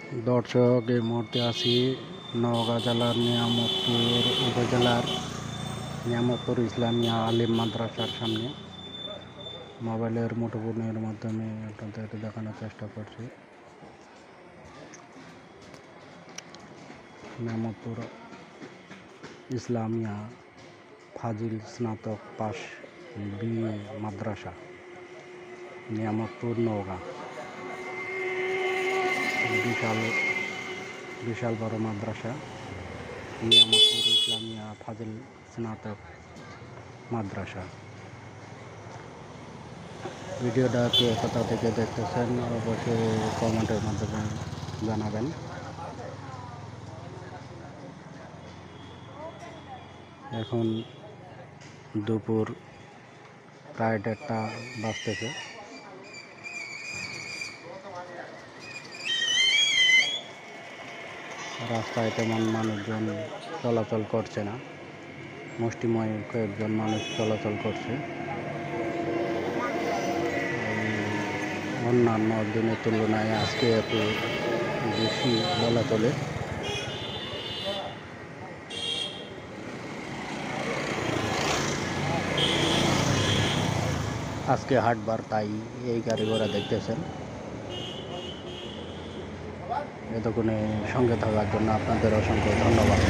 দর্শক, এই মুহূর্তে আছি নওগাঁ জেলার নিয়ামতপুর উপজেলার নিয়ামতপুর ইসলামিয়া আলিম মাদ্রাসার সামনে। মোবাইলের মুঠোফোনের মাধ্যমে আপনাদের দেখানোর চেষ্টা করছি। নিয়ামতপুর ইসলামিয়া ফাজিল স্নাতক পাস বিএ মাদ্রাসা, নিয়ামতপুর নওগাঁ। বিশাল বড় মাদ্রাসা, নিয়ামতপুর ইসলামিয়া ফাজিল স্নাতক মাদ্রাসা। ভিডিওটা কে কোথা থেকে দেখতেছেন অবশ্যই কমেন্টের মাধ্যমে জানাবেন। এখন দুপুর প্রায় 1:30 বাজতেছে। রাস্তায় তেমন মানুষজন চলাচল করছে না, মুষ্টিময় কয়েকজন মানুষ চলাচল করছে। অন্যান্য দিনের তুলনায় আজকে একটু বেশি বলা চলে। আজকে হাটবার, তাই এই গাড়ি ঘোড়া দেখতেছেন। এতক্ষণে সঙ্গে থাকার জন্য আপনাদের অসংখ্য ধন্যবাদ।